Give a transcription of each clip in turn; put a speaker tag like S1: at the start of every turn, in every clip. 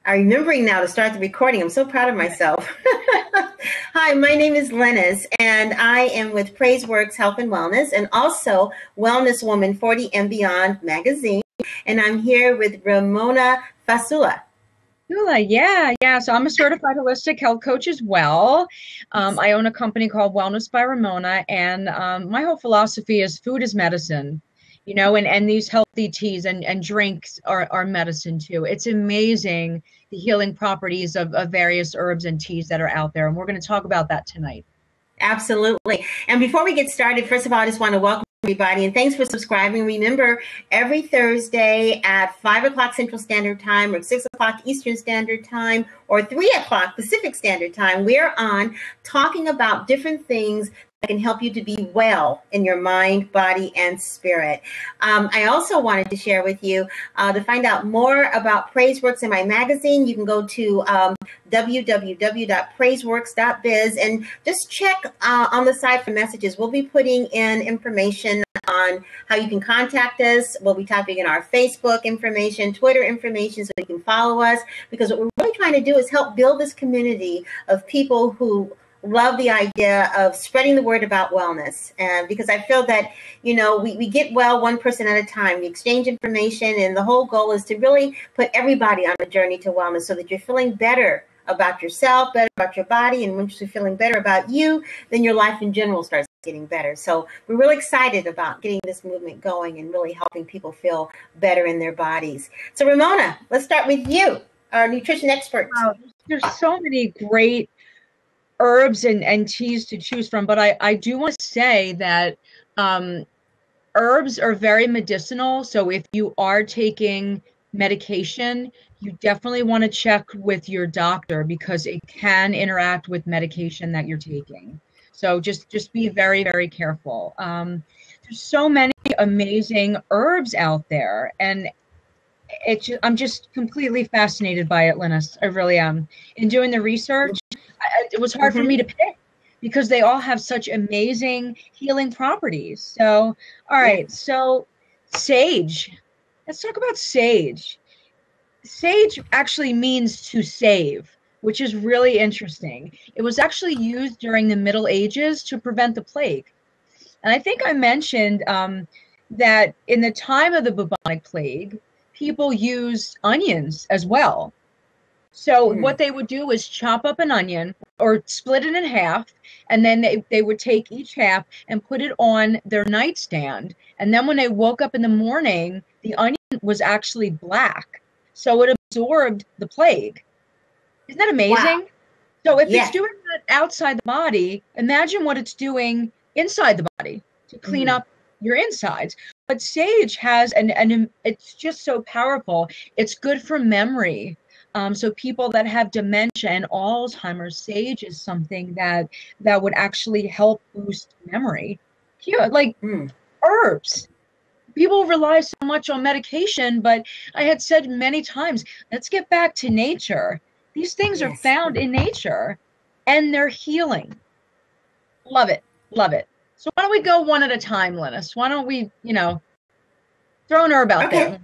S1: I'm remembering now to start the recording. I'm so proud of myself. Hi, my name is Lennis, and I am with PraiseWorks Health and Wellness, and also Wellness Woman 40 and Beyond magazine. And I'm here with Ramona Fasula.
S2: Yeah. So I'm a certified holistic health coach as well. I own a company called Wellness by Ramona, and my whole philosophy is food is medicine, and these healthy teas and drinks are medicine too. It's amazing the healing properties of various herbs and teas that are out there, and we're going to talk about that tonight.
S1: Absolutely. And before we get started, first of all, I just want to welcome everybody and thanks for subscribing. Remember, every Thursday at 5 o'clock Central Standard Time or 6 o'clock Eastern Standard Time or 3 o'clock Pacific Standard Time, we're on talking about different things that can help you to be well in your mind, body, and spirit. I also wanted to share with you to find out more about PraiseWorks in my magazine. You can go to www.praiseworks.biz and just check on the side for messages. We'll be putting in information on how you can contact us. We'll be typing in our Facebook information, Twitter information, so you can follow us, because what we're really trying to do is help build this community of people who love the idea of spreading the word about wellness. And because I feel that, we get well one person at a time. We exchange information, and the whole goal is to really put everybody on a journey to wellness so that you're feeling better about yourself, better about your body. And once you're feeling better about you, then your life in general starts getting better. So we're really excited about getting this movement going and really helping people feel better in their bodies. So Ramona, let's start with you, our nutrition expert.
S2: Wow, there's so many great herbs and teas to choose from, but I do want to say that herbs are very medicinal. So if you are taking medication, you definitely want to check with your doctor, because it can interact with medication that you're taking. So just be very, very careful. There's so many amazing herbs out there, and I'm just completely fascinated by it, Linus. I really am. In doing the research, it was hard for me to pick, because they all have such amazing healing properties. So, all right. So sage, let's talk about sage. Sage actually means to save, which is really interesting. It was actually used during the Middle Ages to prevent the plague. And I think I mentioned that in the time of the bubonic plague, people used onions as well. So what they would do is chop up an onion or split it in half, and then they would take each half and put it on their nightstand. And then when they woke up in the morning, the onion was actually black. So it absorbed the plague. Isn't that amazing? Wow. So if it's doing that outside the body, imagine what it's doing inside the body to clean up your insides. But sage has, and it's just so powerful. It's good for memory. So people that have dementia and Alzheimer's, sage is something that would actually help boost memory. Herbs. People rely so much on medication, but I had said many times, let's get back to nature. These things are found in nature, and they're healing. Love it. Love it. So why don't we go one at a time, Linus? Why don't we, throw an herb out there?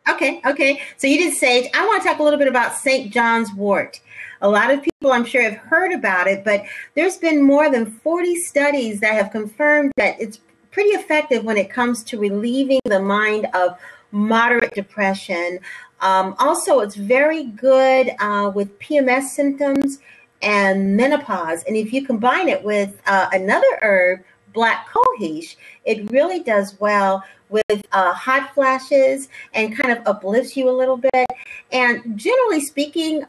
S1: Okay. So you did sage. I want to talk a little bit about St. John's wort. A lot of people, I'm sure, have heard about it, but there's been more than 40 studies that have confirmed that it's pretty effective when it comes to relieving the mind of moderate depression. Also, it's very good with PMS symptoms and menopause. And if you combine it with another herb, black cohosh, it really does well with hot flashes and kind of uplifts you a little bit. And generally speaking,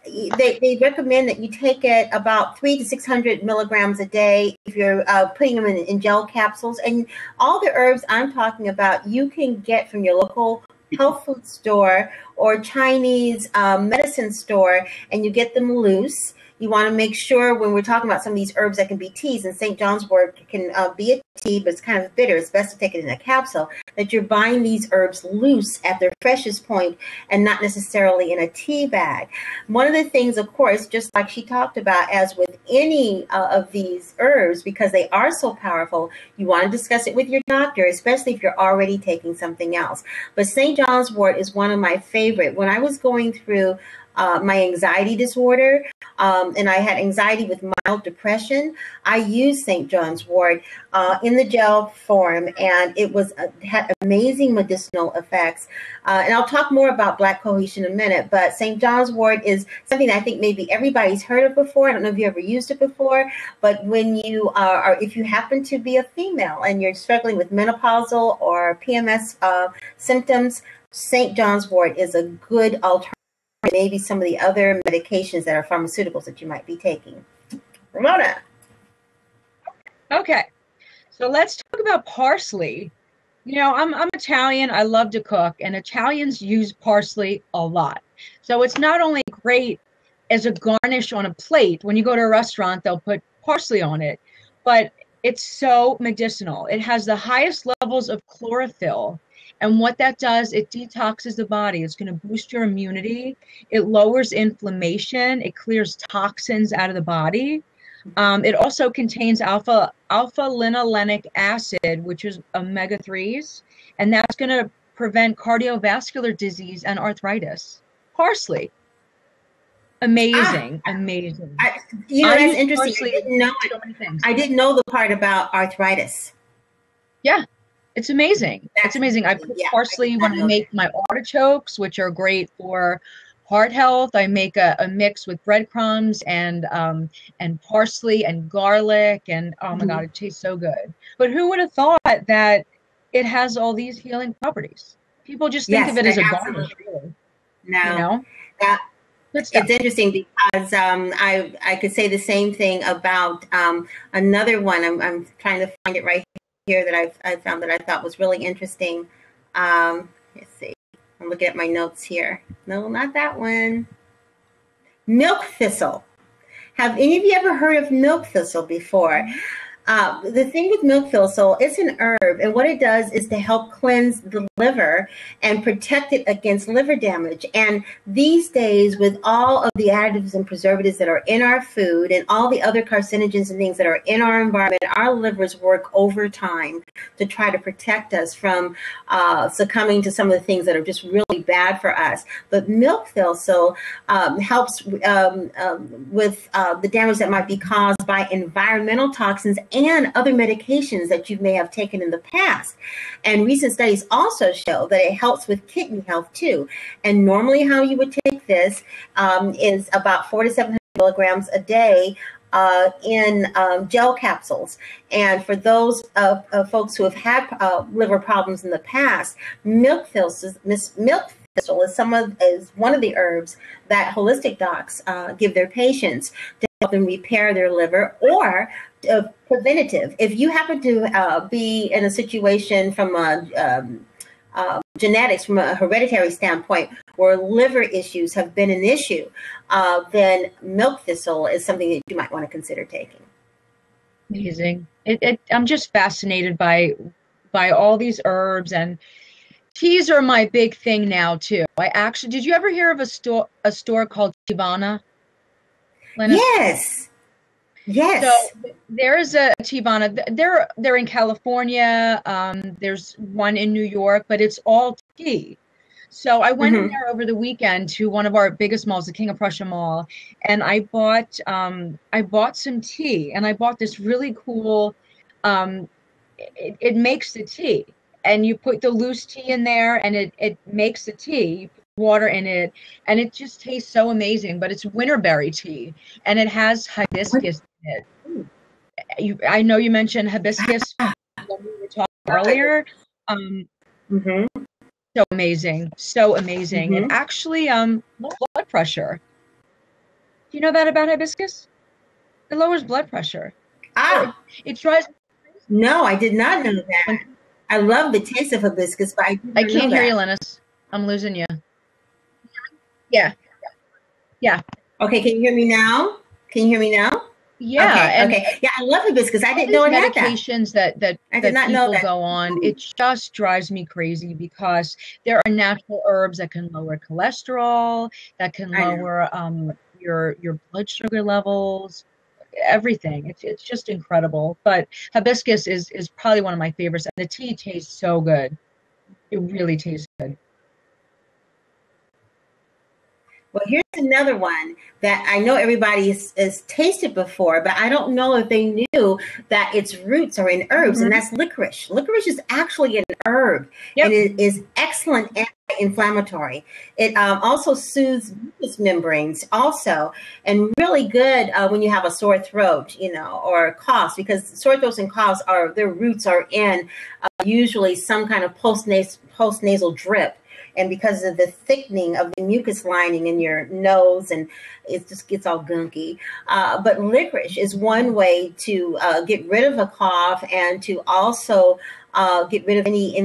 S1: they recommend that you take it about 300 to 600 milligrams a day if you're putting them in gel capsules. And all the herbs I'm talking about, you can get from your local health food store or Chinese medicine store, and you get them loose. You want to make sure when we're talking about some of these herbs that can be teas, and St. John's wort can be a tea, but it's kind of bitter. It's best to take it in a capsule. That you're buying these herbs loose at their freshest point and not necessarily in a tea bag. One of the things, of course, just like she talked about, as with any of these herbs, because they are so powerful, you want to discuss it with your doctor, especially if you're already taking something else. But St. John's wort is one of my favorite. When I was going through my anxiety disorder, and I had anxiety with mild depression, I used St. John's wort in the gel form, and it was had amazing medicinal effects. And I'll talk more about black cohesion in a minute, but St. John's wort is something that I think maybe everybody's heard of before. I don't know if you ever used it before, but when you are, if you happen to be a female and you're struggling with menopausal or PMS symptoms, St. John's wort is a good alternative. Maybe some of the other medications that are pharmaceuticals that you might be taking. Ramona.
S2: Okay, so let's talk about parsley. You know, I'm Italian. I love to cook, and Italians use parsley a lot. So it's not only great as a garnish on a plate. When you go to a restaurant, they'll put parsley on it, but it's so medicinal. It has the highest levels of chlorophyll. And what that does, it detoxes the body. It's going to boost your immunity. It lowers inflammation. It clears toxins out of the body. It also contains alpha-linolenic acid, which is omega-3s, and that's going to prevent cardiovascular disease and arthritis. Parsley. Amazing, amazing.
S1: That's interesting. I didn't know it. So many things. I didn't know the part about arthritis.
S2: Yeah. It's amazing. It's amazing. I put parsley when I make my artichokes, which are great for heart health. I make a mix with breadcrumbs and parsley and garlic, and oh my God, it tastes so good. But who would have thought that it has all these healing properties? People just think of it as a garnish. Really.
S1: No,
S2: you know?
S1: It's interesting because I could say the same thing about another one. I'm trying to find it right here that I found that I thought was really interesting. Let's see. I'm looking at my notes here. No, not that one. Milk thistle. Have any of you ever heard of milk thistle before? The thing with milk thistle, it's an herb, and what it does is to help cleanse the liver and protect it against liver damage. And these days, with all of the additives and preservatives that are in our food and all the other carcinogens and things that are in our environment, our livers work overtime to try to protect us from succumbing to some of the things that are just really bad for us. But milk thistle helps with the damage that might be caused by environmental toxins and other medications that you may have taken in the past. And recent studies also show that it helps with kidney health too. And normally how you would take this is about 400 to 700 milligrams a day in gel capsules. And for those folks who have had liver problems in the past, milk thistle is one of the herbs that holistic docs give their patients to help them repair their liver, or preventative. If you happen to be in a situation from genetics, from a hereditary standpoint, where liver issues have been an issue, then milk thistle is something that you might want to consider taking.
S2: Amazing. I'm just fascinated by all these herbs, and teas are my big thing now too. Did you ever hear of a store called Tivana? Lena?
S1: Yes. Yes.
S2: So there is a Tivana. They're in California. There's one in New York, but it's all tea. So I went in there over the weekend to one of our biggest malls, the King of Prussia Mall, and I bought some tea, and I bought this really cool. It makes the tea, and you put the loose tea in there, and it makes the tea. You put water in it, and it just tastes so amazing. But it's winterberry tea, and it has hibiscus in it. I know you mentioned hibiscus when we were talking earlier. So amazing. It actually lowers blood pressure. Do you know that about hibiscus? It lowers blood pressure. It tries.
S1: No, I did not know that. I love the taste of hibiscus, but
S2: I can't hear you, Linus. I'm losing you. Yeah.
S1: Okay, can you hear me now?
S2: Yeah,
S1: Okay,
S2: and
S1: okay. Yeah, I love hibiscus. I
S2: all
S1: didn't
S2: these
S1: know it had that.
S2: medications that
S1: I did
S2: that
S1: not know
S2: people
S1: that.
S2: go on, it just drives me crazy because there are natural herbs that can lower cholesterol, that can
S1: I know.
S2: lower your blood sugar levels, everything. It's just incredible. But hibiscus is probably one of my favorites, and the tea tastes so good. It really tastes good.
S1: Well, here's another one that I know everybody has tasted before, but I don't know if they knew that its roots are in herbs, and
S2: Hmm.
S1: that's licorice. Licorice is actually an herb, and
S2: Yep.
S1: it is excellent anti-inflammatory. It also soothes mucous membranes, also, and really good when you have a sore throat, or coughs, because sore throats and coughs their roots are in usually some kind of post nasal drip, and because of the thickening of the mucus lining in your nose, and it just gets all gunky. But licorice is one way to get rid of a cough, and to also get rid of any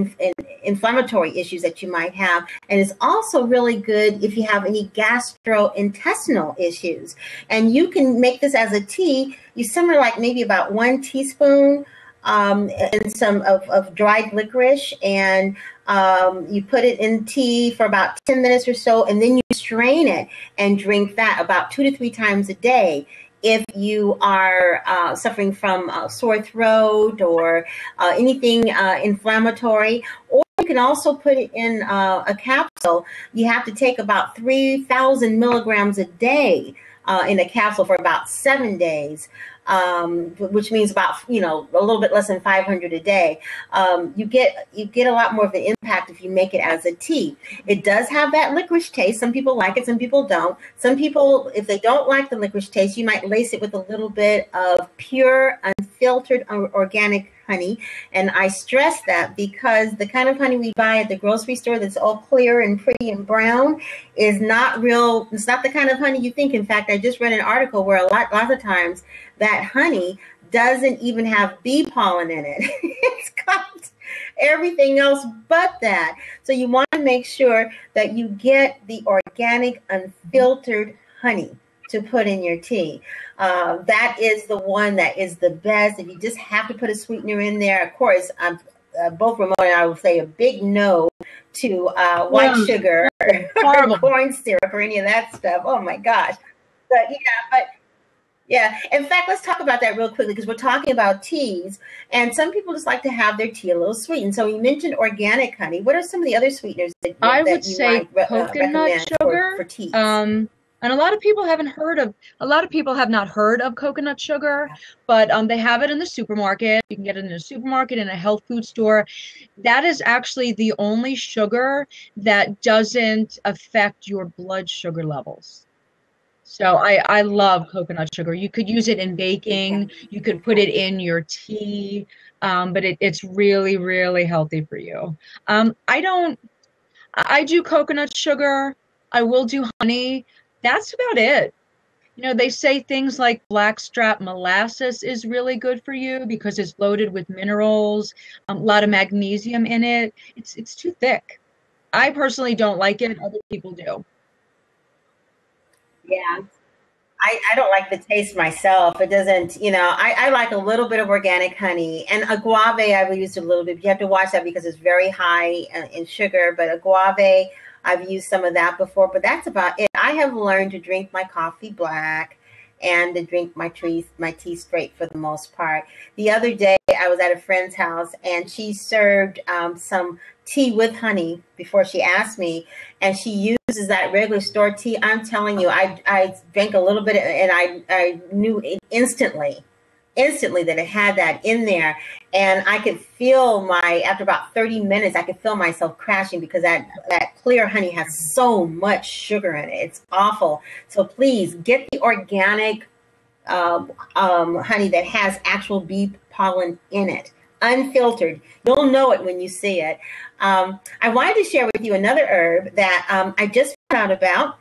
S1: inflammatory issues that you might have. And it's also really good if you have any gastrointestinal issues. And you can make this as a tea. You simmer like maybe about 1 teaspoon and some of dried licorice, and you put it in tea for about 10 minutes or so, and then you strain it and drink that about 2 to 3 times a day. If you are suffering from sore throat or anything inflammatory, or you can also put it in a capsule. You have to take about 3,000 milligrams a day in a capsule for about 7 days, which means about a little bit less than 500 a day. You get a lot more of an impact if you make it as a tea. It does have that licorice taste. Some people like it, some people don't. Some people, if they don't like the licorice taste, you might lace it with a little bit of pure, unfiltered, organic honey. And I stress that because the kind of honey we buy at the grocery store that's all clear and pretty and brown is not real. It's not the kind of honey you think. In fact, I just read an article where lots of times that honey doesn't even have bee pollen in it. It's got everything else but that. So you want to make sure that you get the organic, unfiltered honey to put in your tea. That is the one that is the best. If you just have to put a sweetener in there, of course, both Ramona and I will say a big no to white
S2: Yeah,
S1: sugar or
S2: horrible.
S1: corn syrup or any of that stuff. Oh my gosh. But in fact, let's talk about that real quickly because we're talking about teas, and some people just like to have their tea a little sweet. And so you mentioned organic honey. What are some of the other sweeteners
S2: I would
S1: that you
S2: say
S1: might
S2: coconut
S1: recommend for
S2: sugar.
S1: teas?
S2: And a lot of people have not heard of coconut sugar, but they have it in the supermarket. You can get it in a supermarket, in a health food store. That is actually the only sugar that doesn't affect your blood sugar levels. So I love coconut sugar. You could use it in baking.
S1: Exactly.
S2: You could put it
S1: Exactly.
S2: in your tea, but it's really, really healthy for you. I don't. I do coconut sugar. I will do honey. That's about it. They say things like blackstrap molasses is really good for you because it's loaded with minerals, a lot of magnesium in it. It's too thick. I personally don't like it. Other people do.
S1: Yeah. I don't like the taste myself. It doesn't, I like a little bit of organic honey, and agave I've used a little bit. You have to watch that because it's very high in sugar, but agave, I've used some of that before, but that's about it. I have learned to drink my coffee black and to drink my tea straight for the most part. The other day I was at a friend's house and she served some tea with honey before she asked me, and she uses that regular store tea. I'm telling you, I drank a little bit and I knew instantly that it had that in there, and I could feel after about 30 minutes I could feel myself crashing because that clear honey has so much sugar in it. It's awful. So please get the organic honey that has actual bee pollen in it, unfiltered. You'll know it when you see it. I wanted to share with you another herb that I just found out about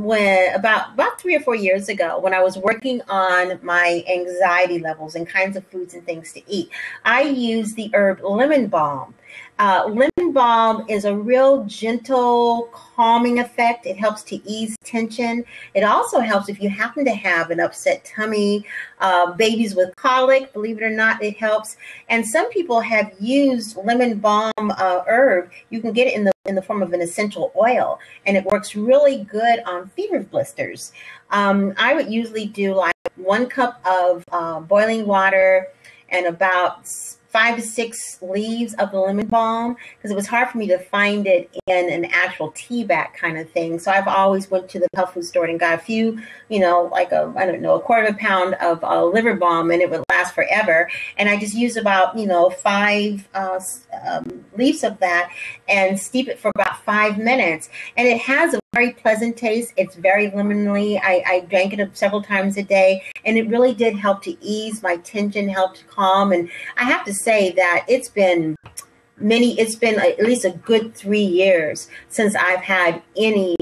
S1: when about 3 or 4 years ago, when I was working on my anxiety levels and kinds of foods and things to eat. I used the herb lemon balm. Lemon balm is a real gentle, calming effect. It helps to ease tension. It also helps if you happen to have an upset tummy, babies with colic, believe it or not, it helps. And some people have used lemon balm herb. You can get it in the form of an essential oil, and it works really good on fever blisters. I would usually do like 1 cup of boiling water and about 5 to 6 leaves of the lemon balm, because it was hard for me to find it in an actual tea bag kind of thing. So I've always went to the health food store and got a few, like a quarter of a pound of liver balm, and it would last forever. And I just use about, 5 leaves of that and steep it for about 5 minutes. And it has a very pleasant taste. It's very lemonly. I drank it several times a day, and it really did help to ease my tension, help to calm. And I have to say that it's been at least a good 3 years since I've had any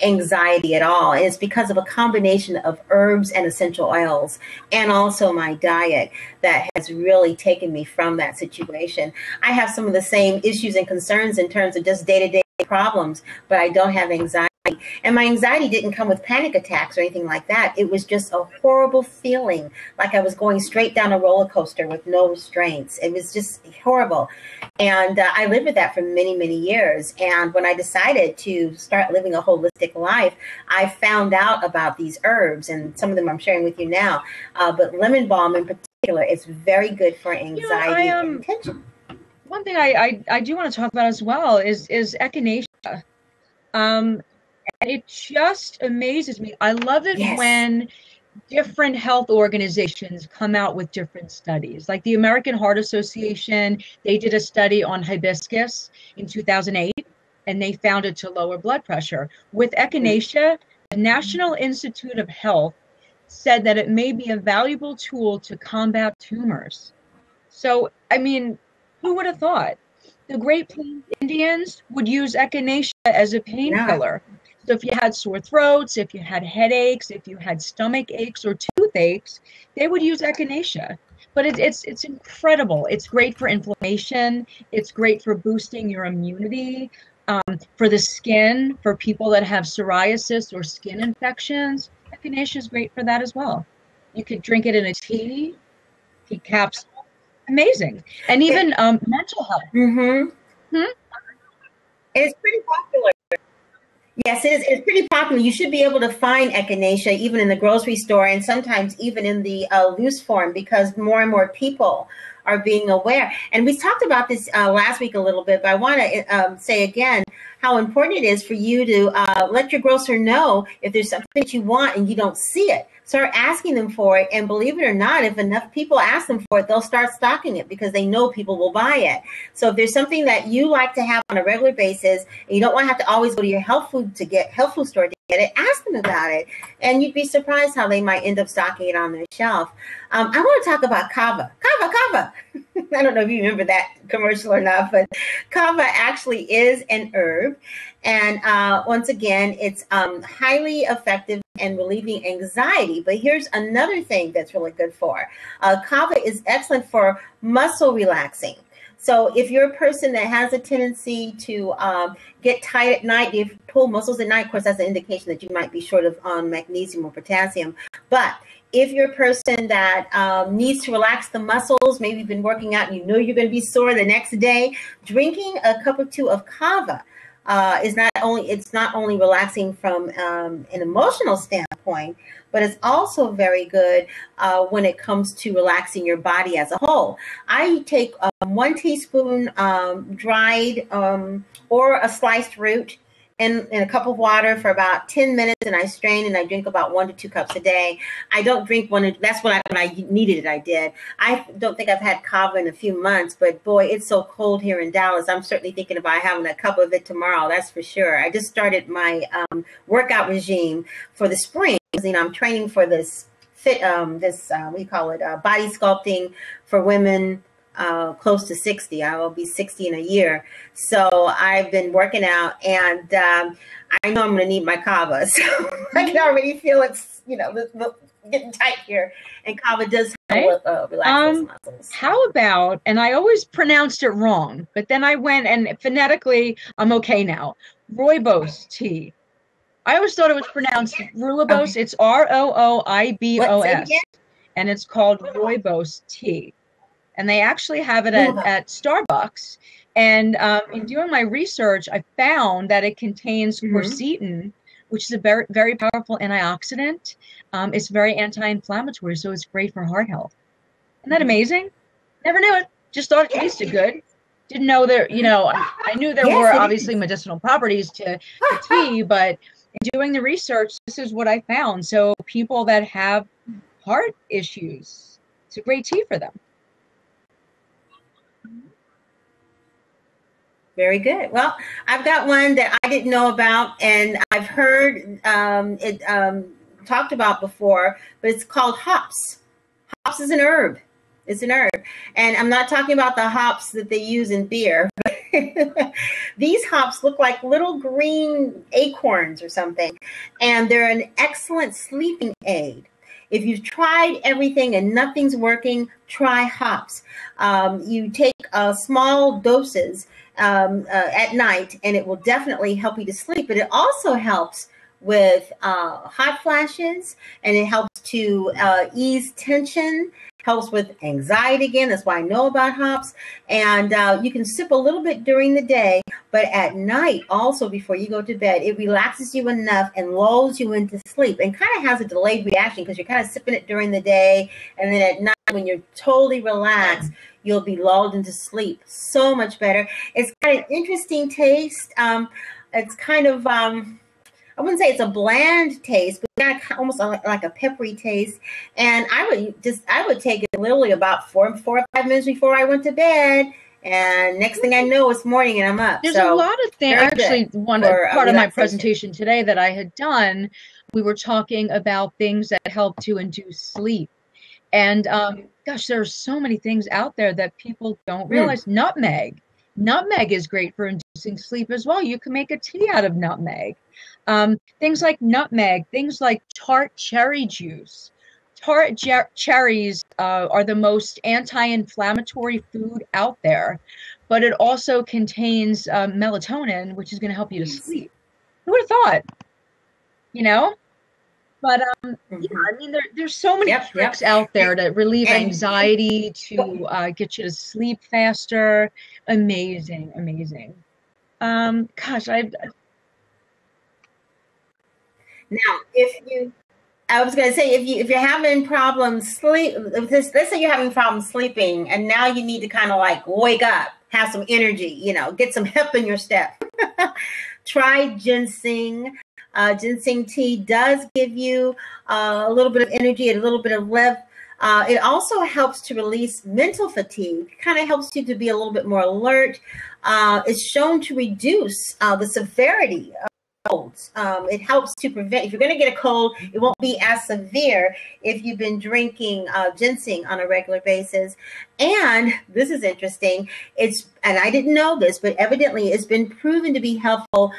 S1: anxiety at all. And it's because of a combination of herbs and essential oils, and also my diet, that has really taken me from that situation. I have some of the same issues and concerns in terms of just day-to-day problems, but I don't have anxiety. And my anxiety didn't come with panic attacks or anything like that. It was just a horrible feeling, like I was going straight down a roller coaster with no restraints. It was just horrible. And I lived with that for many, many years. And when I decided to start living a holistic life, I found out about these herbs, and some of them I'm sharing with you now. But lemon balm in particular is very good for anxiety and tension.
S2: One thing I do want to talk about as well is echinacea. It just amazes me. I love it when different health organizations come out with different studies. Like the American Heart Association, they did a study on hibiscus in 2008, and they found it to lower blood pressure. With echinacea, the National Institute of Health said that it may be a valuable tool to combat tumors. So, I mean, who would have thought? The Great Plains Indians would use echinacea as a painkiller. So if you had sore throats, if you had headaches, if you had stomach aches or toothaches, they would use echinacea. But it's incredible. It's great for inflammation. It's great for boosting your immunity, for the skin, for people that have psoriasis or skin infections. Echinacea is great for that as well. You could drink it in a tea capsule. Amazing. And even mental health.
S1: It's pretty popular. Yes, it is. It's pretty popular. You should be able to find echinacea even in the grocery store, and sometimes even in the loose form, because more and more people are being aware. And we talked about this last week a little bit, but I want to say again how important it is for you to let your grocer know if there's something that you want and you don't see it. Start asking them for it, and believe it or not, if enough people ask them for it, they'll start stocking it because they know people will buy it. So if there's something that you like to have on a regular basis, and you don't want to have to always go to your health food store to get it, ask them about it, and you'd be surprised how they might end up stocking it on their shelf. I want to talk about kava. Kava. I don't know if you remember that commercial or not, but kava actually is an herb. And once again, it's highly effective in relieving anxiety. But here's another thing that's really good for. Kava is excellent for muscle relaxing. So if you're a person that has a tendency to get tight at night, if you pull muscles at night, of course, that's an indication that you might be short of magnesium or potassium. But if you're a person that needs to relax the muscles, maybe you've been working out and you know you're going to be sore the next day, drinking a cup or two of kava is not only relaxing from an emotional standpoint, but it's also very good when it comes to relaxing your body as a whole. I take 1 teaspoon dried or a sliced root in a cup of water for about 10 minutes, and I strain, and I drink about 1 to 2 cups a day. I don't drink that's when I needed it, I did. I don't think I've had kava in a few months, but boy, it's so cold here in Dallas. I'm certainly thinking about having a cup of it tomorrow, that's for sure. I just started my workout regime for the spring. I'm training for this body sculpting for women close to 60. I will be 60 in a year. So I've been working out, and I know I'm going to need my kava. So I can already feel it's, getting tight here, and kava does
S2: Right?
S1: help relax those muscles.
S2: How about, and I always pronounced it wrong, but then I went and phonetically, I'm okay now. Rooibos tea. I always thought it was pronounced rooibos.
S1: Okay.
S2: It's Rooibos.
S1: Say it again?
S2: And it's called rooibos tea. And they actually have it at Starbucks. And in doing my research, I found that it contains quercetin, which is a very, very powerful antioxidant. It's very anti-inflammatory, so it's great for heart health. Isn't that amazing? Never knew it. Just thought it tasted good. Didn't know there, you know, I knew there were obviously medicinal properties to tea, but in doing the research, this is what I found. So people that have heart issues, it's a great tea for them.
S1: Very good. Well, I've got one that I didn't know about, and I've heard it talked about before, but it's called hops. Hops is an herb. It's an herb. And I'm not talking about the hops that they use in beer. These hops look like little green acorns or something, and they're an excellent sleeping aid. If you've tried everything and nothing's working, try hops. You take small doses at night, and it will definitely help you to sleep. But it also helps with hot flashes, and it helps to ease tension, helps with anxiety again. That's why I know about hops. And you can sip a little bit during the day, but at night also before you go to bed, it relaxes you enough and lulls you into sleep, and kind of has a delayed reaction because you're kind of sipping it during the day, and then at night when you're totally relaxed, you'll be lulled into sleep. So much better. It's got an interesting taste. It's kind of I wouldn't say it's a bland taste, but got almost like a peppery taste. And I would take it literally about 4 or 5 minutes before I went to bed. And next thing I know, it's morning and I'm up.
S2: There's a lot of things. Actually, part of my presentation today that I had done, we were talking about things that help to induce sleep. And gosh, there are so many things out there that people don't realize. Nutmeg is great for inducing sleep as well. You can make a tea out of nutmeg. Things like nutmeg, things like tart cherry juice. Tart cherries are the most anti-inflammatory food out there, but it also contains melatonin, which is going to help you to sleep. Who would have thought? You know? But yeah, I mean, there's so many tricks out there to relieve anxiety, to get you to sleep faster. Amazing, amazing. Gosh,
S1: now, I was going to say, if you're having problems let's say you're having problems sleeping, and now you need to kind of like wake up, have some energy, you know, get some pep in your step. Try ginseng. Ginseng tea does give you a little bit of energy and a little bit of lift. It also helps to release mental fatigue. It kind of helps you to be a little bit more alert. It's shown to reduce the severity of colds. It helps to prevent, if you're going to get a cold, it won't be as severe if you've been drinking ginseng on a regular basis. And this is interesting. And I didn't know this, but evidently it's been proven to be helpful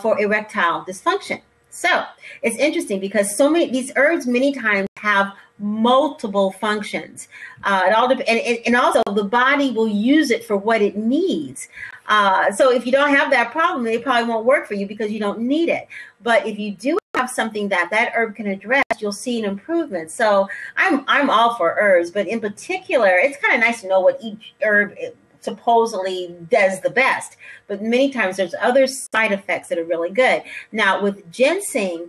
S1: for erectile dysfunction. So it's interesting because so many these herbs many times have multiple functions. It all and also the body will use it for what it needs. So if you don't have that problem, it probably won't work for you because you don't need it. But if you do have something that herb can address, you'll see an improvement. So I'm all for herbs, but in particular, it's kind of nice to know what each herb supposedly does the best, but many times there's other side effects that are really good. Now with ginseng,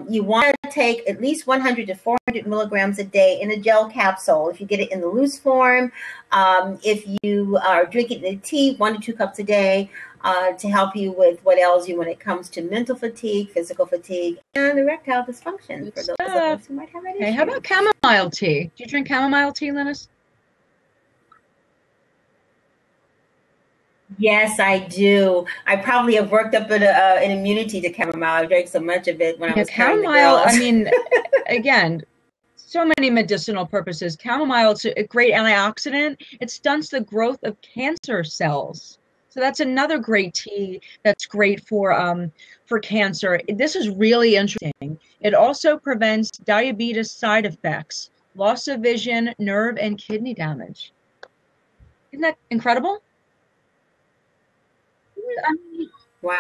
S1: you want to take at least 100 to 400 milligrams a day in a gel capsule. If you get it in the loose form, if you are drinking the tea, 1 to 2 cups a day to help you with what ails you when it comes to mental fatigue, physical fatigue, and erectile dysfunction for those of us who might have that issue.
S2: How about chamomile tea? Do you drink chamomile tea, Linus?
S1: Yes, I do. I probably have worked up an immunity to chamomile. I drank so much of it when I was
S2: chamomile. I mean, again, so many medicinal purposes. Chamomile is a great antioxidant. It stunts the growth of cancer cells. So that's another great tea that's great for cancer. This is really interesting. It also prevents diabetes side effects, loss of vision, nerve, and kidney damage. Isn't that incredible? I mean,
S1: Wow.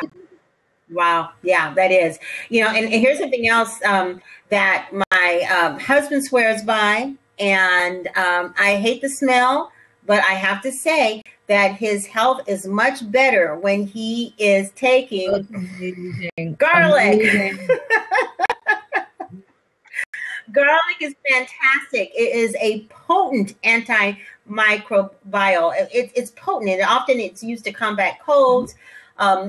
S1: Wow. Yeah, that is. And here's something else that my husband swears by, and I hate the smell, but I have to say that his health is much better when he is taking
S2: amazing.
S1: garlic.
S2: Amazing.
S1: Garlic is fantastic. It is a potent antimicrobial. It's potent, and often it's used to combat colds,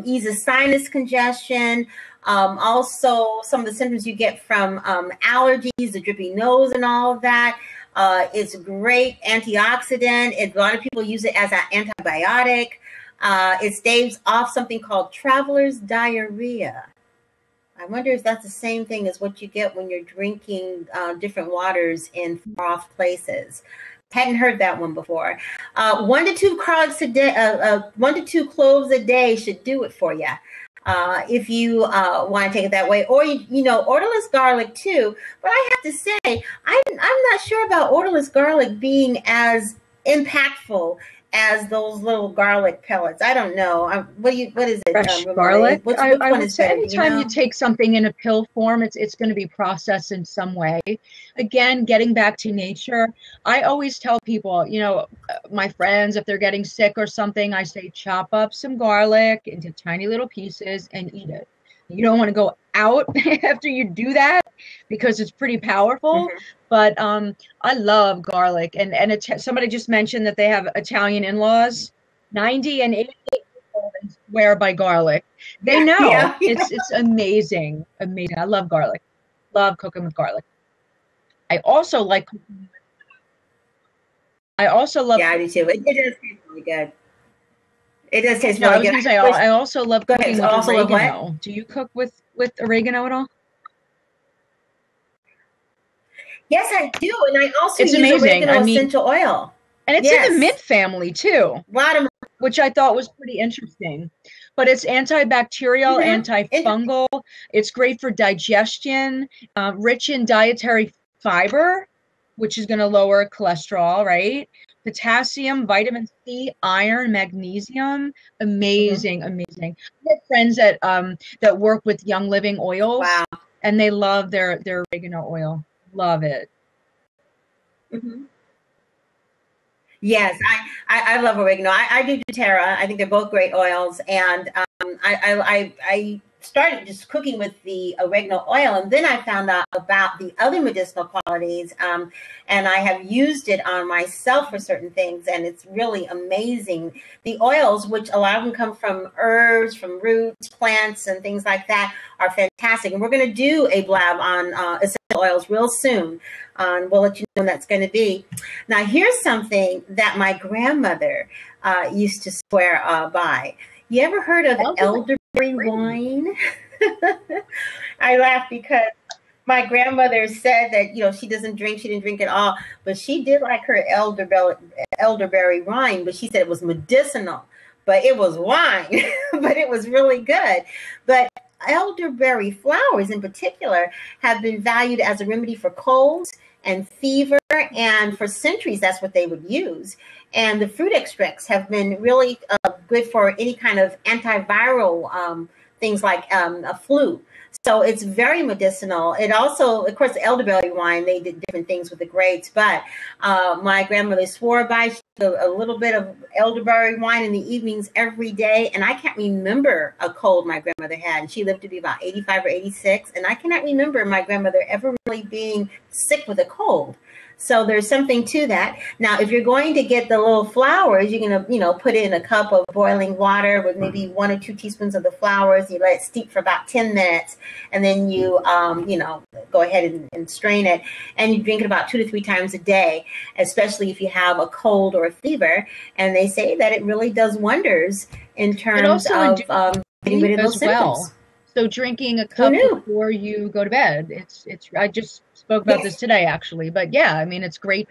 S1: eases sinus congestion. Also, some of the symptoms you get from allergies, the drippy nose, and all of that. It's a great antioxidant. A lot of people use it as an antibiotic. It staves off something called traveler's diarrhea. I wonder if that's the same thing as what you get when you're drinking different waters in far-off places. Hadn't heard that one before. 1 to 2 cloves a day. 1 to 2 cloves a day should do it for you. If you want to take it that way, or odorless garlic too. But I have to say, I'm not sure about odorless garlic being as impactful as those little garlic pellets. I don't know. What is it?
S2: Fresh garlic.
S1: Which
S2: I
S1: one
S2: would
S1: is
S2: say
S1: better?
S2: anytime you take something in a pill form, it's going to be processed in some way. Again, getting back to nature, I always tell people, my friends, if they're getting sick or something, I say chop up some garlic into tiny little pieces and eat it. You don't want to go out after you do that because it's pretty powerful. Mm-hmm. But I love garlic, and somebody just mentioned that they have Italian in-laws, 90 and 88 years old, and swear by garlic. They know. Yeah. It's amazing, amazing. I love garlic. Love cooking with garlic. I also like cooking. I also love.
S1: Yeah, I do too. It does taste really good. It does taste really good.
S2: Say, I also love cooking with oregano. Do you cook with oregano at all?
S1: Yes, I do, and I also use oregano essential oil.
S2: And it's in the mint family too, which I thought was pretty interesting. But it's antibacterial, antifungal. It's great for digestion, rich in dietary fiber, which is going to lower cholesterol, right? Potassium, vitamin C, iron, magnesium. Amazing, amazing. I have friends that work with Young Living oils, and they love their oregano oil. Love it.
S1: Mm-hmm. Yes, I love oregano. I do doTERRA. I think they're both great oils, and I started just cooking with the oregano oil, and then I found out about the other medicinal qualities, and I have used it on myself for certain things, and it's really amazing. The oils, which a lot of them come from herbs, from roots, plants, and things like that, are fantastic. And we're going to do a blab on essential oils real soon. We'll let you know when that's going to be. Now, here's something that my grandmother used to swear by. You ever heard of elderberry wine? I laugh because my grandmother said that, she didn't drink at all, but she did like her elderberry wine, but she said it was medicinal, but it was wine, but it was really good. But elderberry flowers in particular have been valued as a remedy for colds and fever, and for centuries that's what they would use. And the fruit extracts have been really good for any kind of antiviral things like a flu. So it's very medicinal. It also, of course, the elderberry wine, they did different things with the grapes, but my grandmother swore by a little bit of elderberry wine in the evenings every day. And I can't remember a cold my grandmother had. And she lived to be about 85 or 86. And I cannot remember my grandmother ever really being sick with a cold. So there's something to that. Now, if you're going to get the little flowers, you're going to, put in a cup of boiling water with maybe 1 or 2 teaspoons of the flowers. You let it steep for about 10 minutes, and then you, go ahead and strain it. And you drink it about 2 to 3 times a day, especially if you have a cold or a fever. And they say that it really does wonders in terms of getting rid of those symptoms.
S2: So drinking a cup before you go to bed, it's. I just spoke about this today, actually, but yeah, I mean, it's great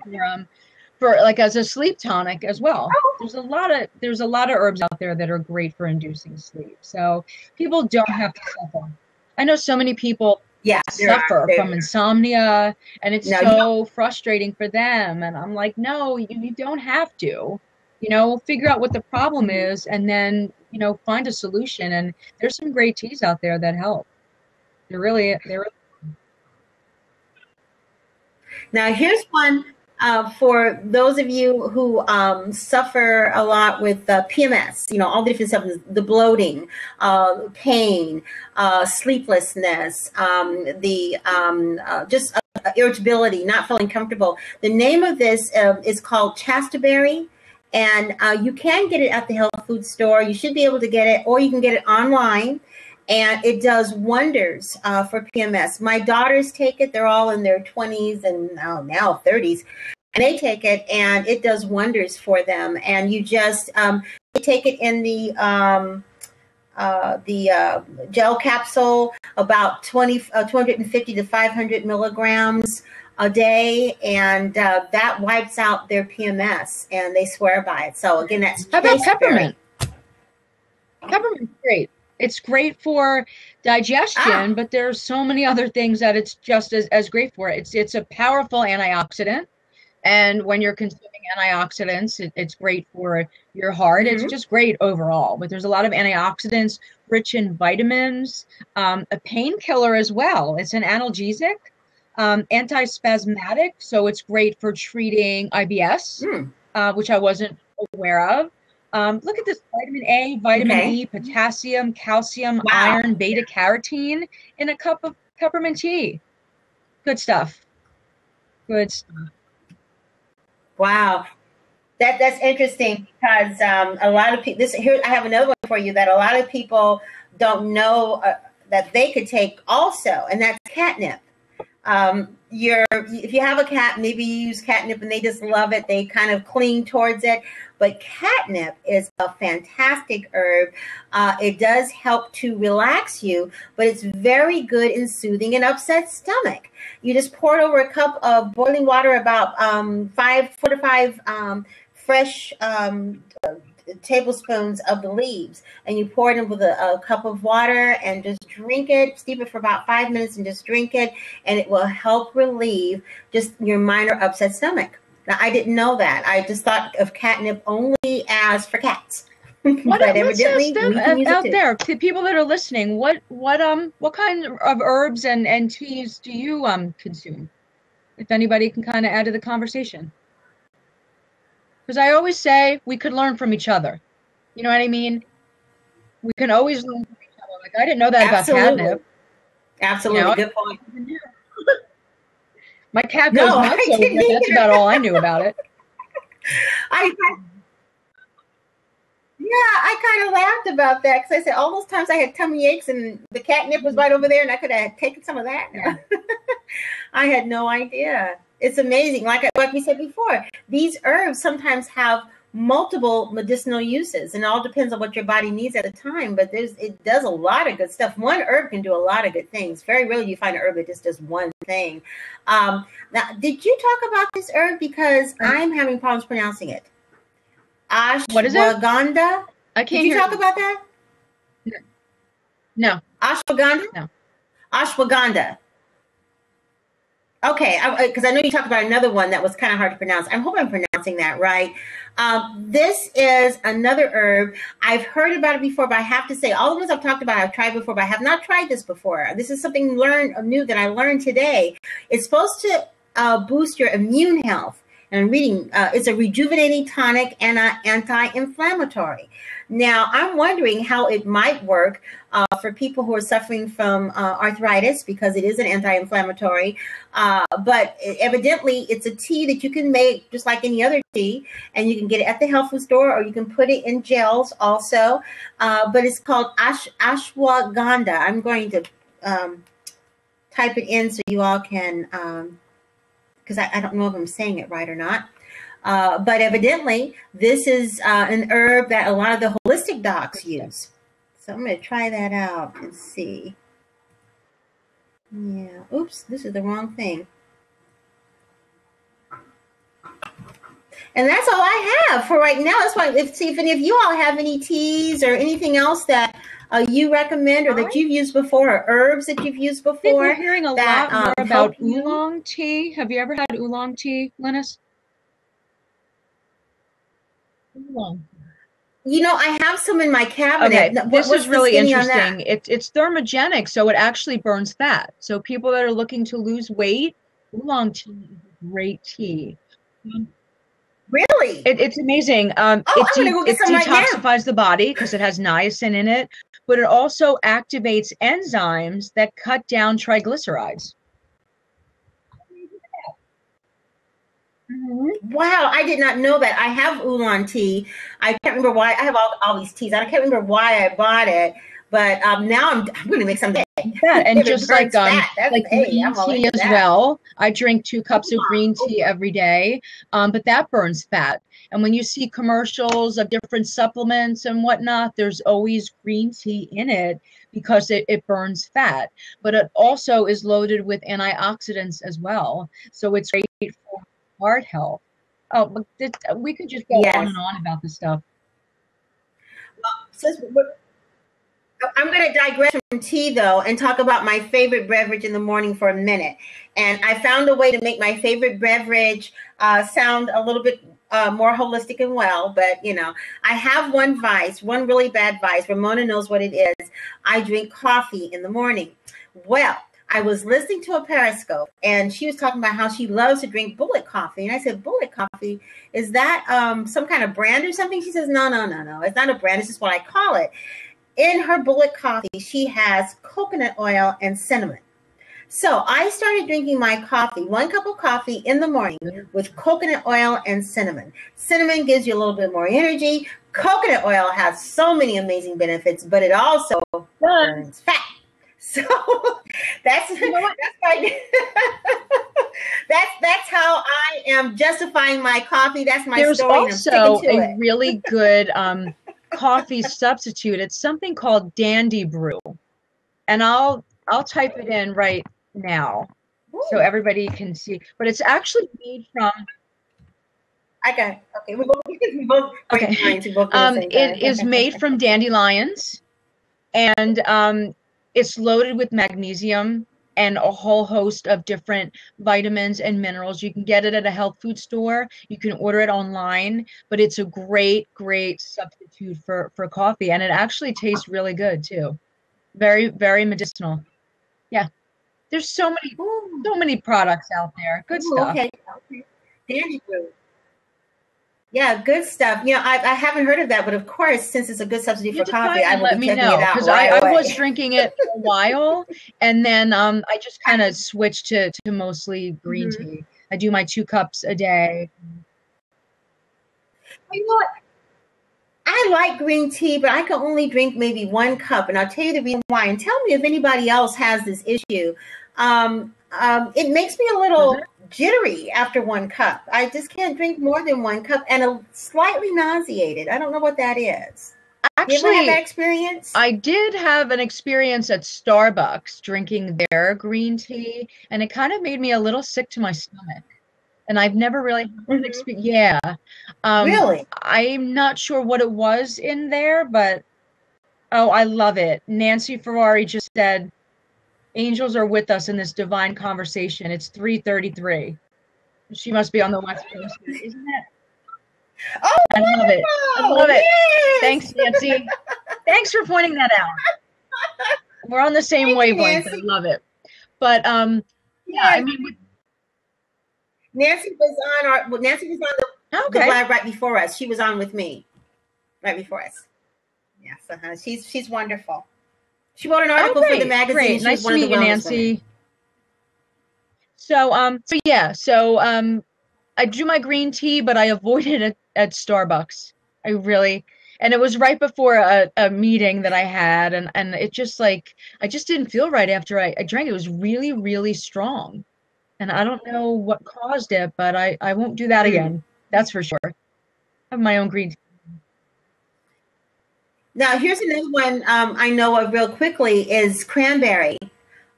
S2: for like as a sleep tonic as well. There's a lot of herbs out there that are great for inducing sleep. So people don't have to suffer. I know so many people
S1: Yeah,
S2: suffer from insomnia, and it's
S1: no,
S2: so frustrating for them. And I'm like, no, you don't have to. You know, figure out what the problem is, and then find a solution. And there's some great teas out there that help. They're
S1: now here's one for those of you who suffer a lot with PMS, all the different symptoms, the bloating, pain, sleeplessness, the just irritability, not feeling comfortable. The name of this is called Chastaberry. And you can get it at the health food store. You should be able to get it, or you can get it online. And it does wonders for PMS. My daughters take it. They're all in their 20s and now 30s. And they take it, and it does wonders for them. And you just take it in the gel capsule, about 250 to 500 milligrams a day, and that wipes out their PMS, and they swear by it. So again, that's
S2: how about peppermint? Pepperment's great. It's great for digestion, but there's so many other things that it's just as great for. It's a powerful antioxidant, and when you're consuming antioxidants, it's great for your heart. It's just great overall. But there's a lot of antioxidants, rich in vitamins, a painkiller as well. It's an analgesic. Antispasmodic, so it's great for treating IBS, which I wasn't aware of. Look at this: vitamin A, vitamin E, potassium, calcium, iron, beta carotene in a cup of peppermint tea. Good stuff. Good stuff.
S1: Wow. That's interesting, because a lot of people, here I have another one for you that a lot of people don't know that they could take also, and that's catnip. If you have a cat, maybe you use catnip and they just love it. They kind of cling towards it. But catnip is a fantastic herb. It does help to relax you, but it's very good in soothing an upset stomach. You just pour it over a cup of boiling water, about 4 to 5 fresh tablespoons of the leaves, and you pour it in with a cup of water and just drink it. Steep it for about 5 minutes and just drink it, and it will help relieve just your minor upset stomach. Now, I didn't know that. I just thought of catnip only as for cats.
S2: But evidently, we can use out it there, to people that are listening, what kind of herbs and teas do you consume? If anybody can kind of add to the conversation. Because I always say we could learn from each other. You know what I mean? We can always learn from each other. Like, I didn't know that about catnip.
S1: Absolutely. Good point.
S2: My cat goes nuts over it. That's about all I knew about it.
S1: I kind of laughed about that, because I said all those times I had tummy aches and the catnip was right over there, and I could have taken some of that. Yeah. I had no idea. It's amazing. Like we said before, these herbs sometimes have multiple medicinal uses, and it all depends on what your body needs at the time. But it does a lot of good stuff. One herb can do a lot of good things. Very rarely you find an herb that just does one thing. Now, did you talk about this herb? Because I'm having problems pronouncing it.
S2: What is it?
S1: Ashwagandha.
S2: I can't
S1: Did you talk about that?
S2: No.
S1: Ashwagandha?
S2: No.
S1: Ashwagandha. Okay, because I know you talked about another one that was kind of hard to pronounce. I hope I'm pronouncing that right. This is another herb. I've heard about it before, but I have to say, all the ones I've talked about, I've tried before, but I have not tried this before. This is something new that I learned today. It's supposed to boost your immune health. And I'm reading, it's a rejuvenating tonic and anti-inflammatory. Now, I'm wondering how it might work for people who are suffering from arthritis, because it is an anti-inflammatory. But evidently, it's a tea that you can make just like any other tea, and you can get it at the health food store, or you can put it in gels also. But it's called ashwagandha. I'm going to type it in so you all can, because I don't know if I'm saying it right or not. But evidently, this is an herb that a lot of the holistic docs use. So I'm going to try that out and see. Yeah. Oops, this is the wrong thing. And that's all I have for right now. That's why, see if any of you all have any teas or anything else that you recommend or that you've used before, or herbs that you've used before.
S2: I think we're hearing a
S1: that,
S2: lot more about oolong tea. Have you ever had oolong tea, Linus? Oolong.
S1: You know, I have some in my cabinet.
S2: Okay, this is really interesting. It's thermogenic, so it actually burns fat. So people that are looking to lose weight, oolong tea is a great tea.
S1: Really?
S2: It's amazing.
S1: I'm gonna go get some right now.
S2: It detoxifies the body because it has niacin in it, but it also activates enzymes that cut down triglycerides.
S1: Wow, I did not know that. I have oolong tea. I can't remember why. I have all these teas. I can't remember why I bought it, but now I'm going to make some.
S2: Yeah, and just like green tea as well. I drink 2 cups of green tea every day, but that burns fat. And when you see commercials of different supplements and whatnot, there's always green tea in it because it burns fat. But it also is loaded with antioxidants as well. So it's great for heart health. Oh, but we could just go on and on about this stuff.
S1: I'm going to digress from tea, though, and talk about my favorite beverage in the morning for a minute. And I found a way to make my favorite beverage sound a little bit more holistic and well. But, you know, I have one vice, one really bad vice. Ramona knows what it is. I drink coffee in the morning. Well, I was listening to a Periscope, and she was talking about how she loves to drink Bullet coffee. And I said, Bullet coffee, is that some kind of brand or something? She says, no. It's not a brand. It's just what I call it. In her Bullet coffee, she has coconut oil and cinnamon. So I started drinking my coffee, 1 cup of coffee in the morning with coconut oil and cinnamon. Cinnamon gives you a little bit more energy. Coconut oil has so many amazing benefits, but it also burns fat. So that's how I am justifying my coffee. That's my story.
S2: There's also a really good coffee substitute. It's something called Dandy Brew, and I'll type it in right now so everybody can see. But it's actually made from.
S1: Okay. We both.
S2: Okay. It is made from dandelions, and it's loaded with magnesium and a whole host of different vitamins and minerals. You can get it at a health food store. You can order it online, but it's a great substitute for coffee. And it actually tastes really good too. Very, very medicinal. Yeah. There's so many products out there. Good stuff.
S1: Okay. Dandy Brew. Yeah, good stuff. You know, I haven't heard of that, but of course, since it's a good substitute for coffee, I will be checking it out
S2: because I was drinking it for a while, and then I just kind of switched to mostly green tea. I do my 2 cups a day.
S1: You know what? I like green tea, but I can only drink maybe 1 cup, and I'll tell you the reason why. And tell me if anybody else has this issue. It makes me a little jittery after 1 cup. I just can't drink more than 1 cup, and slightly nauseated. I don't know what that is.
S2: Actually,
S1: you ever have that experience?
S2: I did have an experience at Starbucks drinking their green tea, and it kind of made me a little sick to my stomach. And I've never really had an experience. Yeah.
S1: Really?
S2: I'm not sure what it was in there, but oh, I love it. Nancy Ferrari just said, angels are with us in this divine conversation. It's 3:33. She must be on the West Coast, isn't it?
S1: Oh,
S2: I love it. I love it. Yes. Thanks, Nancy. Thanks for pointing that out. We're on the same wavelength. I love it. But yeah, I mean,
S1: Nancy was on the live right before us. She was on with me right before us. Yes, she's wonderful. She wrote an article for the magazine.
S2: Great. Nice to meet you, Nancy. So I do my green tea, but I avoided it at Starbucks. And it was right before a meeting that I had, and it just I just didn't feel right after I drank it. It was really, really strong. And I don't know what caused it, but I won't do that again. That's for sure. I have my own green tea.
S1: Now, here's another one I know of real quickly is cranberry.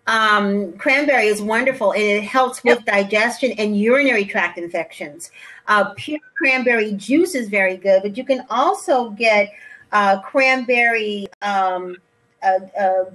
S1: Cranberry is wonderful, and it helps with digestion and urinary tract infections. Pure cranberry juice is very good, but you can also get cranberry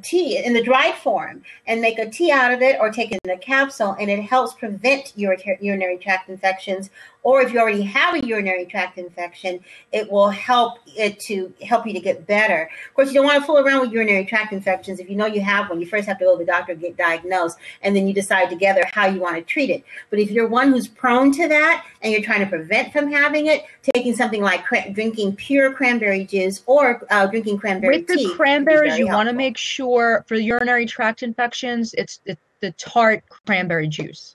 S1: tea in the dried form and make a tea out of it, or take it in a capsule, and it helps prevent urinary tract infections. Or if you already have a urinary tract infection, it will help you to get better. Of course, you don't want to fool around with urinary tract infections. If you know you have one, you first have to go to the doctor, get diagnosed, and then you decide together how you want to treat it. But if you're one who's prone to that and you're trying to prevent from having it, taking something like drinking pure cranberry juice or drinking cranberry tea.
S2: With the cranberries, you want to make sure for urinary tract infections, it's the tart cranberry juice.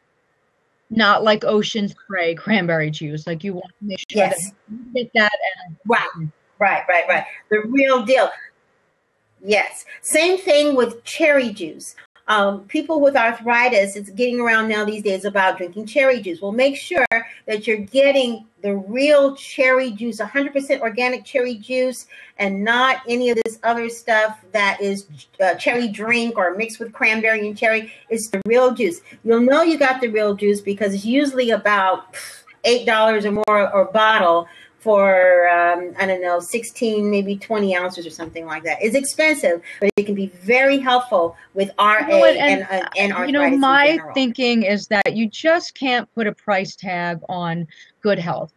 S2: Not like ocean spray cranberry juice. Like, you want to make sure that you get that.
S1: Right. The real deal. Yes. Same thing with cherry juice. People with arthritis, it's getting around now these days about drinking cherry juice. Well, make sure that you're getting the real cherry juice, 100% organic cherry juice, and not any of this other stuff that is cherry drink or mixed with cranberry and cherry. It's the real juice. You'll know you got the real juice because it's usually about $8 or more a bottle for, I don't know, 16, maybe 20 ounces or something like that. It's expensive, but it can be very helpful with RA and arthritis.
S2: My thinking is that you just can't put a price tag on good health.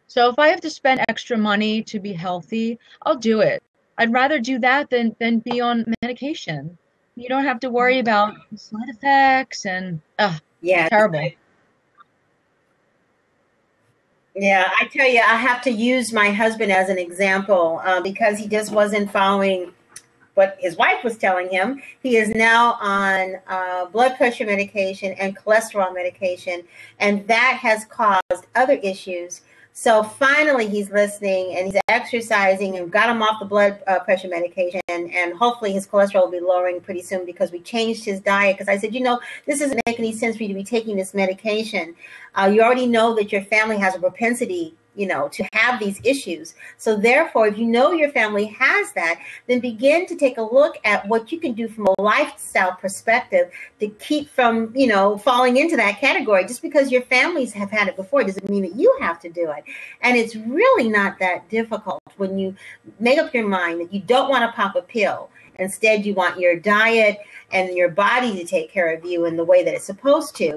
S2: So if I have to spend extra money to be healthy, I'll do it. I'd rather do that than be on medication. You don't have to worry about side effects and, it's terrible.
S1: Yeah, I tell you, I have to use my husband as an example because he just wasn't following what his wife was telling him. He is now on blood pressure medication and cholesterol medication, and that has caused other issues. So finally he's listening and he's exercising and got him off the blood pressure medication, and hopefully his cholesterol will be lowering pretty soon because we changed his diet. Because I said, this doesn't make any sense for you to be taking this medication. You already know that your family has a propensity to have these issues. So therefore, if you know your family has that, then begin to take a look at what you can do from a lifestyle perspective to keep from, falling into that category. Just because your families have had it before doesn't mean that you have to do it. And it's really not that difficult when you make up your mind that you don't want to pop a pill. Instead, you want your diet and your body to take care of you in the way that it's supposed to.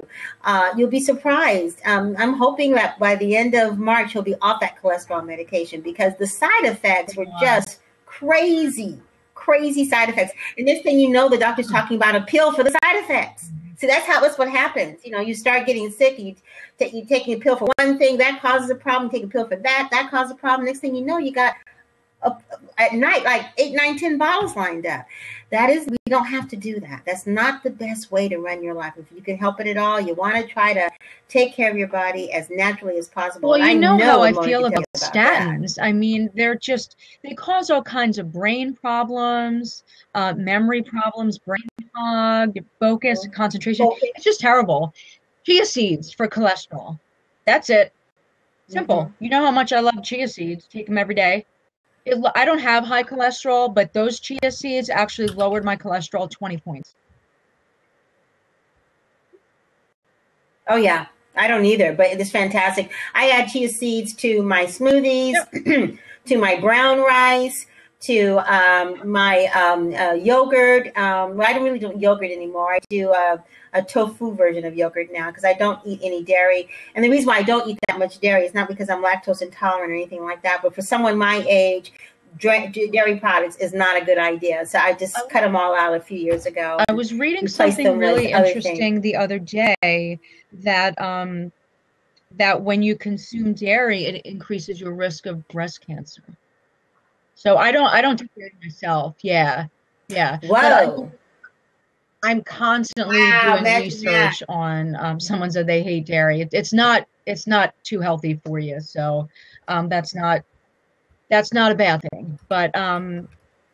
S1: You'll be surprised. I'm hoping that by the end of March, he'll be off that cholesterol medication because the side effects were just crazy side effects. And next thing you know, the doctor's talking about a pill for the side effects. See, that's what happens. You start getting sick, you taking a pill for one thing, that causes a problem, take a pill for that causes a problem. Next thing you know, you got at night like 8, 9, 10 bottles lined up. We don't have to do that. That's not the best way to run your life. If you can help it at all, you want to try to take care of your body as naturally as possible.
S2: Well, you know how I feel about statins. I mean, they cause all kinds of brain problems, memory problems, brain fog, focus, concentration. It's just terrible. Chia seeds for cholesterol. That's it. Simple. You know how much I love chia seeds. Take them every day. I don't have high cholesterol, but those chia seeds actually lowered my cholesterol 20 points.
S1: Oh, yeah. I don't either, but it's fantastic. I add chia seeds to my smoothies, to my brown rice, to my yogurt. I don't really do yogurt anymore. I do a tofu version of yogurt now because I don't eat any dairy. And the reason why I don't eat that much dairy is not because I'm lactose intolerant or anything like that, but for someone my age, dairy products is not a good idea. So I just cut them all out a few years ago.
S2: I was reading something really interesting the other day that that when you consume dairy, it increases your risk of breast cancer. So I don't do dairy myself. Yeah.
S1: Whoa.
S2: I'm constantly doing research on someone said they hate dairy. It's not too healthy for you. So that's not a bad thing. But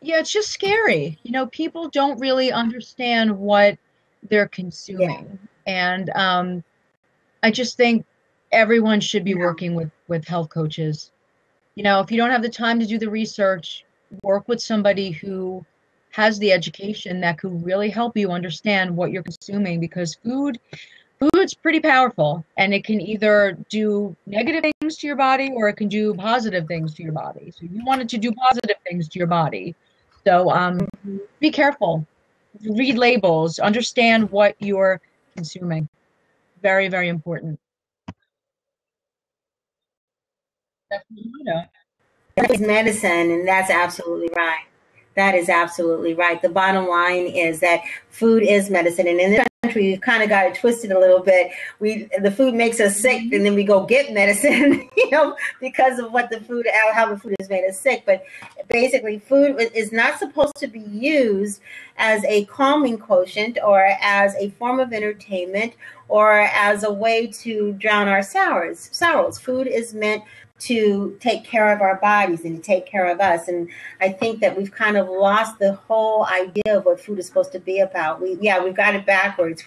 S2: it's just scary. People don't really understand what they're consuming. And I just think everyone should be working with health coaches. If you don't have the time to do the research, work with somebody who has the education that could really help you understand what you're consuming, because food's pretty powerful, and it can either do negative things to your body or it can do positive things to your body. So you want it to do positive things to your body. So be careful. Read labels, understand what you're consuming. Very, very important. Definitely.
S1: It's medicine, and that's absolutely right. That is absolutely right. The bottom line is that food is medicine, and in this country, we've kind of got it twisted a little bit. The food makes us sick, and then we go get medicine, because of what the food, how the food has made us sick. But basically, food is not supposed to be used as a calming quotient or as a form of entertainment or as a way to drown our sorrows. Food is meant to take care of our bodies and to take care of us. And I think that we've kind of lost the whole idea of what food is supposed to be about. We've got it backwards.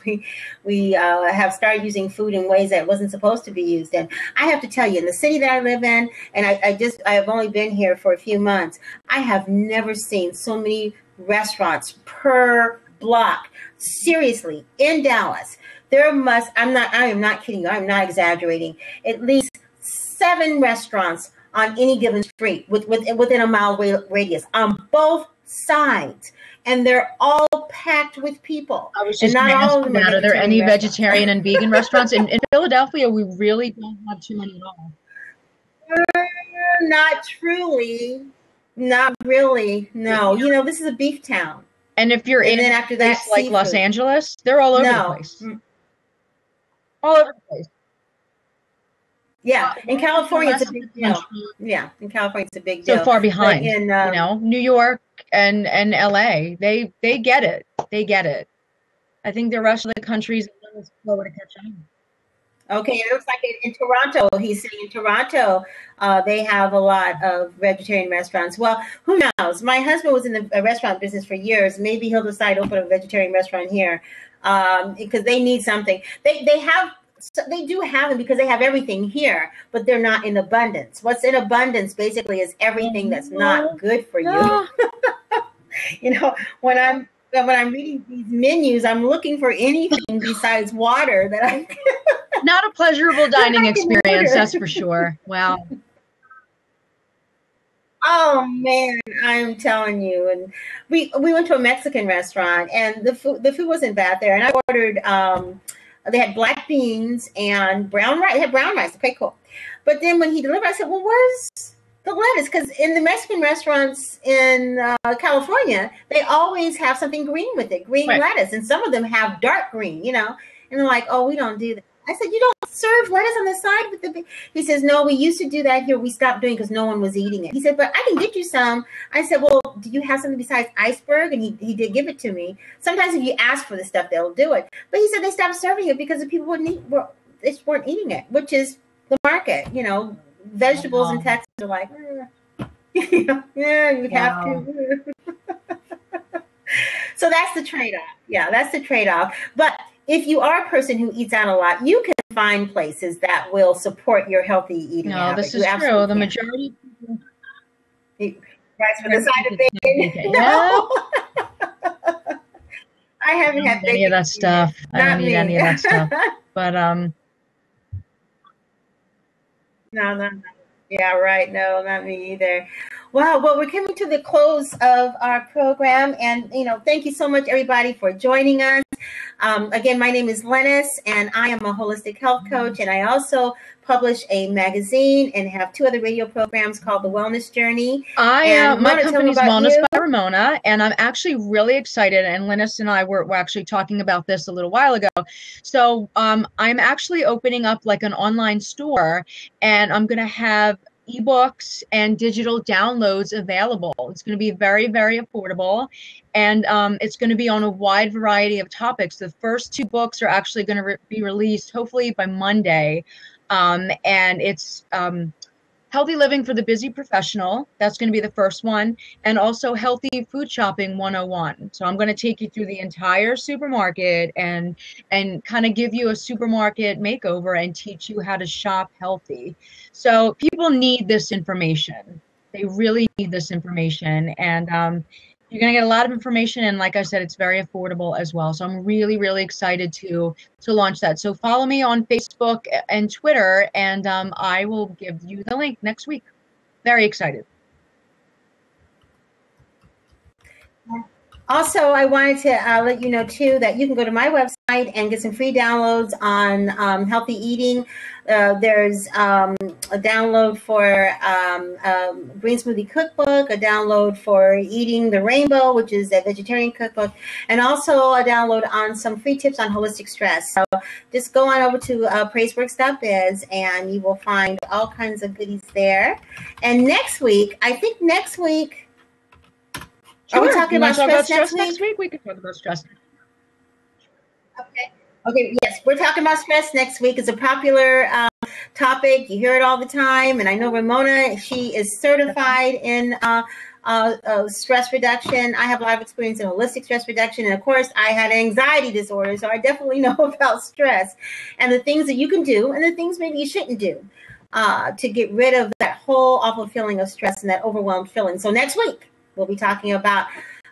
S1: We have started using food in ways that it wasn't supposed to be used. And I have to tell you, in the city that I live in, and I have only been here for a few months, I have never seen so many restaurants per block. Seriously, in Dallas, I am not kidding you, I'm not exaggerating, at least 7 restaurants on any given street within a mile radius on both sides. And they're all packed with people.
S2: I was just going to ask you that. Are there any vegetarian and vegan restaurants? In Philadelphia, we really don't have too many at all.
S1: Not truly. Not really. No. This is a beef town.
S2: And if you're in
S1: then after that,
S2: like seafood. Los Angeles, they're all over the place. All over the place.
S1: Yeah, in California, it's a big deal. Yeah, in California, it's a big deal.
S2: So far behind, in New York and LA, they get it. They get it. I think the rest of the countries are slower to catch on.
S1: Okay, it looks like in Toronto, he's saying in Toronto, they have a lot of vegetarian restaurants. Well, who knows? My husband was in the restaurant business for years. Maybe he'll decide to open a vegetarian restaurant here because they need something. They do have them because they have everything here, but they're not in abundance. What's in abundance basically is everything that's not good for you. When I'm reading these menus, I'm looking for anything besides water that I
S2: not a pleasurable dining experience, that's for sure. Wow.
S1: Oh man, I'm telling you. And we went to a Mexican restaurant, and the food wasn't bad there. And I ordered they had black beans and brown rice. They had brown rice. Okay, cool. But then when he delivered, I said, well, where's the lettuce? Because in the Mexican restaurants in California, they always have something green with it, green lettuce. And some of them have dark green, And they're like, oh, we don't do that. I said, you don't serve lettuce on the side with the... He says, no, we used to do that here. We stopped doing it because no one was eating it. He said, but I can get you some. I said, well, do you have something besides iceberg? And he did give it to me. Sometimes if you ask for the stuff, they'll do it. But he said they stopped serving it because the people they weren't eating it, which is the market. Vegetables in Texas are like, yeah, you have to. So that's the trade-off. Yeah, that's the trade-off. But if you are a person who eats out a lot, you can find places that will support your healthy eating habits.
S2: No, this is true. The majority of people...
S1: Rice with a side of bacon. No. I haven't had
S2: any of that stuff. I don't eat any of that stuff. But
S1: No. Yeah, right. No, not me either. Wow. Well, we're coming to the close of our program, and thank you so much, everybody, for joining us. Again, my name is Lennis, and I am a holistic health coach, and I also publish a magazine and have 2 other radio programs called The Wellness Journey.
S2: My company's Wellness by Ramona, and I'm actually really excited, and Lennis and I were actually talking about this a little while ago. So I'm actually opening up like an online store, and I'm going to have ebooks and digital downloads available. It's going to be very, very affordable, and it's going to be on a wide variety of topics. The first 2 books are actually going to be released hopefully by Monday, and it's Healthy Living for the Busy Professional. That's going to be the first one, and also Healthy Food Shopping 101. So I'm going to take you through the entire supermarket and kind of give you a supermarket makeover and teach you how to shop healthy. So people need this information. They really need this information. And You're going to get a lot of information, and like I said, it's very affordable as well. So I'm really, really excited to launch that. So follow me on Facebook and Twitter, and I will give you the link next week. Very excited.
S1: Also, I wanted to let you know, too, that you can go to my website and get some free downloads on healthy eating. There's a download for Green Smoothie Cookbook, a download for Eating the Rainbow, which is a vegetarian cookbook, and also a download on some free tips on holistic stress. So just go on over to praiseworks.biz, and you will find all kinds of goodies there. And next week,
S2: Sure.
S1: Are we talking about stress
S2: next week? We can talk about stress.
S1: Okay. Yes, we're talking about stress next week. It's a popular topic. You hear it all the time. And I know Ramona, she is certified in stress reduction. I have a lot of experience in holistic stress reduction. And of course, I had anxiety disorder. So I definitely know about stress and the things that you can do and the things maybe you shouldn't do to get rid of that whole awful feeling of stress and that overwhelmed feeling. So next week, we'll be talking about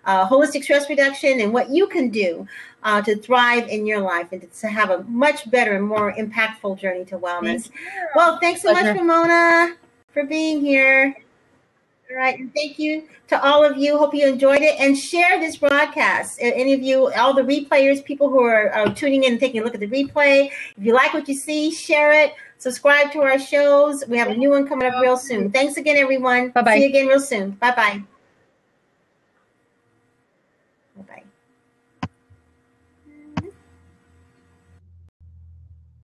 S1: holistic stress reduction and what you can do to thrive in your life and to have a much better and more impactful journey to wellness. Well, thanks so much, Ramona, for being here. All right. And thank you to all of you. Hope you enjoyed it. And share this broadcast. Any of you, all the replayers, people who are tuning in and taking a look at the replay. If you like what you see, share it. Subscribe to our shows. We have a new one coming up real soon. Thanks again, everyone.
S2: Bye-bye.
S1: See you again real soon. Bye-bye.